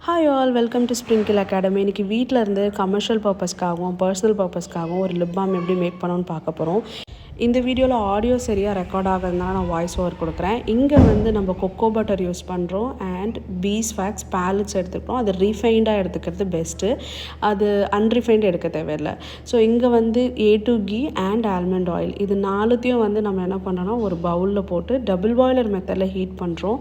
Hi all, welcome to sprinkle academy. இன்றைக்கி வீட்டில் இருந்து கமர்ஷியல் பர்பஸ்க்காகவும் பர்சனல் பர்பஸ்க்காகவும் ஒரு லிப் பாம் எப்படி மேக் பண்ணணும்னு பார்க்க போகிறோம். இந்த வீடியோவில் ஆடியோ சரியாக ரெக்கார்ட் ஆகிறதுனால நான் வாய்ஸ் ஓவர் கொடுக்குறேன். இங்கே வந்து நம்ம கொக்கோ பட்டர் யூஸ் பண்ணுறோம் அண்ட் பீஸ் வேக்ஸ் பேலட்ஸ் எடுத்துக்கிறோம். அது ரீஃபைண்டாக எடுத்துக்கிறது பெஸ்ட்டு, அது அன்ரிஃபைண்ட் எடுக்க தேவையில்லை. ஸோ இங்கே வந்து A2 key and almond oil, இது நாலுத்தையும் வந்து நம்ம என்ன பண்ணுறோன்னா ஒரு பவுலில் போட்டு டபுள் பாய்லர் மெத்தடில் ஹீட் பண்ணுறோம்.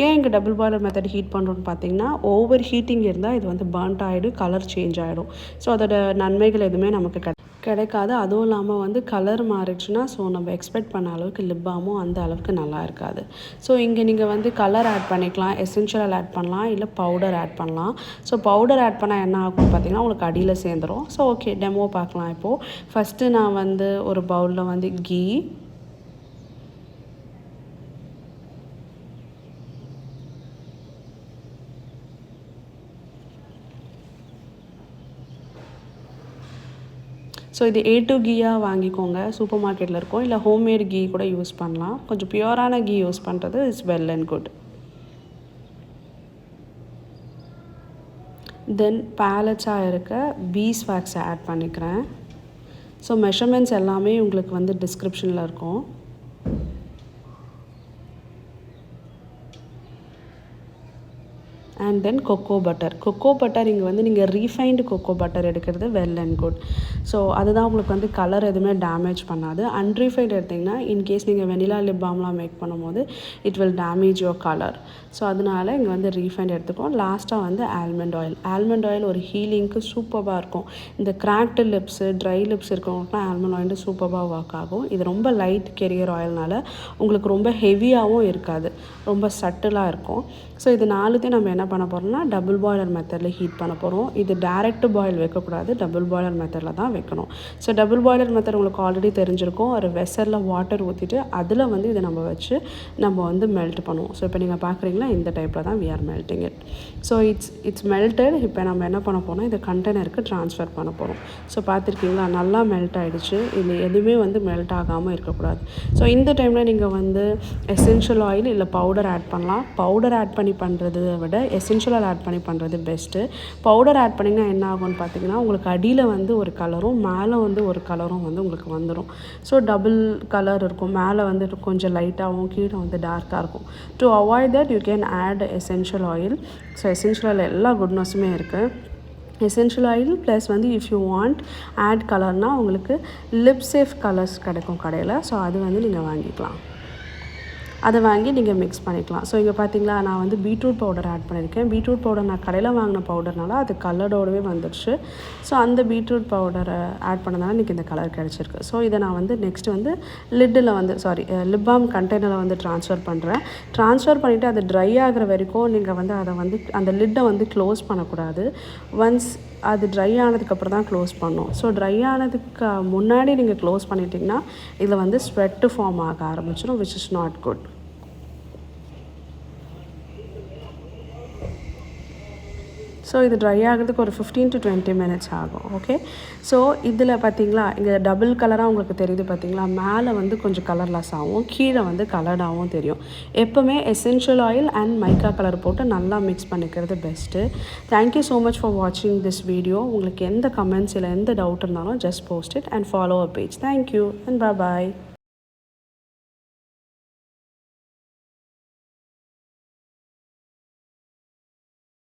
ஏன் இங்கே டபுள் பாய்லர் மெத்தட் ஹீட் பண்ணுறோன்னு பார்த்தீங்கன்னா, ஓவர் ஹீட்டிங் இருந்தால் இது வந்து பர்ன்ட் ஆகிடும், கலர் சேஞ்ச் ஆகிடும். ஸோ அதோட நன்மைகள் எதுவுமே நமக்கு கிடைக்காது. அதுவும் இல்லாமல் வந்து கலர் மாறிடுச்சுன்னா ஸோ நம்ம எக்ஸ்பெக்ட் பண்ண அளவுக்கு லிப் பாமும் அந்த அளவுக்கு நல்லா இருக்காது. ஸோ இங்கே நீங்கள் வந்து கலர் ஆட் பண்ணிக்கலாம், எசென்ஷியல் ஆட் பண்ணலாம், இல்லை பவுடர் ஆட் பண்ணலாம். ஸோ பவுடர் ஆட் பண்ணால் என்ன ஆகும்னு பார்த்தீங்கன்னா உங்களுக்கு அடியில் சேர்ந்துடும். ஸோ ஓகே, டெமோ பார்க்கலாம். இப்போது ஃபஸ்ட்டு நான் வந்து ஒரு பவுலில் வந்து கீ, ஸோ இது A2 கீயாக வாங்கிக்கோங்க, சூப்பர் மார்க்கெட்டில் இருக்கும். இல்லை ஹோம்மேட் கீ கூட யூஸ் பண்ணலாம். கொஞ்சம் பியூரான கீ யூஸ் பண்ணுறது இட்ஸ் வெல் அண்ட் குட். தென் பேலட்ஸாக இருக்க பீஸ் வேக்ஸை ஆட் பண்ணிக்கிறேன். ஸோ மெஷர்மெண்ட்ஸ் எல்லாமே உங்களுக்கு வந்து டிஸ்கிரிப்ஷனில் இருக்கும். அண்ட் தென் கொக்கோ பட்டர் இங்கே வந்து நீங்கள் ரீஃபைண்டு கொக்கோ பட்டர் எடுக்கிறது வெல் அண்ட் குட். ஸோ அதுதான் உங்களுக்கு வந்து கலர் எதுவுமே டேமேஜ் பண்ணாது. அன்ரீஃபைண்ட் எடுத்திங்கன்னா இன்கேஸ் நீங்கள் வெனிலா லிப் பாம்லாம் மேக் பண்ணும்போது it will damage your colour. So அதனால் இங்கே வந்து ரீஃபைண்ட் எடுத்துக்கோம். லாஸ்ட்டாக வந்து ஆல்மண்ட் ஆயில் ஒரு ஹீலிங்க்கு சூப்பராக இருக்கும். இந்த கிராக்டு லிப்ஸு, ட்ரை லிப்ஸ் இருக்கிறவங்களுக்குலாம் ஆல்மண்ட் ஆயில் சூப்பராக ஒர்க் ஆகும். இது ரொம்ப லைட் கெரியர் ஆயில்னால உங்களுக்கு ரொம்ப ஹெவியாகவும் இருக்காது, ரொம்ப சட்டிலாக இருக்கும். ஸோ இது நாலுத்தையும் நம்ம என்ன பண்ண போகிறோம்னா டபுள் பாய்லர் மெத்தடில் ஹீட் பண்ண போகிறோம். இது டைரக்ட் பாயில் வைக்கக்கூடாது, டபுள் பாய்லர் மெத்தடில் தான் வைக்கணும். ஸோ டபுள் பாய்லர் மெத்தட் உங்களுக்கு ஆல்ரெடி தெரிஞ்சிருக்கும். ஒரு வெசலில் வாட்டர் ஊற்றிட்டு அதில் வந்து இதை நம்ம வச்சு நம்ம வந்து மெல்ட் பண்ணுவோம். ஸோ இப்போ நீங்கள் பார்க்குறீங்களா, இந்த டைப்பில் தான் we are melting it. So it's melted. இப்போ நம்ம என்ன பண்ண போகிறோம், இந்த கண்டெய்னருக்கு ட்ரான்ஸ்ஃபர் பண்ண போகிறோம். ஸோ பார்த்துருக்கீங்களா, நல்லா மெல்ட் ஆகிடுச்சு. இது எதுவுமே வந்து மெல்ட் ஆகாமல் இருக்கக்கூடாது. ஸோ இந்த டைமில் நீங்கள் வந்து எசென்ஷியல் ஆயில் இல்லை பவுடர் ஆட் பண்ணலாம். பவுடர் ஆட் பண்ணி பண்ணுறதை விட எசென்ஷியல் ஆயில் ஆட் பண்ணி பண்ணுறது பெஸ்ட்டு. பவுடர் ஆட் பண்ணிங்கன்னா என்ன ஆகும்னு பார்த்தீங்கன்னா உங்களுக்கு அடியில் வந்து ஒரு கலரும் மேலே வந்து ஒரு கலரும் வந்து உங்களுக்கு வந்துடும். ஸோ டபுள் கலர் இருக்கும், மேலே வந்து கொஞ்சம் லைட்டாகவும் கீழே வந்து டார்க்காக இருக்கும். To avoid that you can add essential oil. So essential oil எல்லா குட்னஸுமே இருக்குது. எசென்ஷியல் ஆயில் ப்ளஸ் வந்து இஃப் யூ வாண்ட் ஆட் கலர்னால் உங்களுக்கு லிப் சேஃப் கலர்ஸ் கிடைக்கும் கடையில். ஸோ அது வந்து நீங்கள் வாங்கிக்கலாம், அதை வாங்கி நீங்கள் மிக்ஸ் பண்ணிக்கலாம். ஸோ இங்கே பார்த்தீங்களா, நான் வந்து பீட்ரூட் பவுடர் ஆட் பண்ணியிருக்கேன். பீட்ரூட் பவுடர் நான் கடையில் வாங்கின பவுடர்னால அது கலரோடவே வந்துடுச்சு. ஸோ அந்த பீட்ரூட் பவுடரை ஆட் பண்ணதுனால இன்றைக்கி இந்த கலர் கிடச்சிருக்கு. ஸோ இதை நான் வந்து நெக்ஸ்ட்டு வந்து லிட்டில் வந்து லிப் பாம் கண்டெய்னரில் வந்து ட்ரான்ஸ்ஃபர் பண்ணுறேன். ட்ரான்ஸ்ஃபர் பண்ணிவிட்டு அது ட்ரை ஆகிற வரைக்கும் நீங்கள் வந்து அதை வந்து அந்த லிட்டை வந்து க்ளோஸ் பண்ணக்கூடாது. ஒன்ஸ் அது ட்ரை ஆனதுக்கப்புறம் தான் க்ளோஸ் பண்ணணும். ஸோ ட்ரை ஆனதுக்கு முன்னாடி நீங்கள் க்ளோஸ் பண்ணிட்டீங்கன்னா இதில் வந்து ஸ்வெட்டு ஃபார்ம் ஆக ஆரம்பிச்சிடும், which is not good. So இது ட்ரை ஆகிறதுக்கு ஒரு 15 to 20 minutes ஆகும். ஓகே, ஸோ இதில் பார்த்தீங்களா, இங்கே டபுள் கலராக உங்களுக்கு தெரியுது பார்த்தீங்களா, மேலே வந்து கொஞ்சம் கலர்லெஸ் ஆகும், கீழே வந்து கலர்டாகவும் தெரியும். எப்போவுமே essential oil and mica colour போட்டு நல்லா மிக்ஸ் பண்ணிக்கிறது best. Thank you so much for வாட்சிங் திஸ் வீடியோ. உங்களுக்கு எந்த கமெண்ட்ஸ் இல்லை எந்த டவுட் இருந்தாலும் just post it and follow a page. Thank you and bye.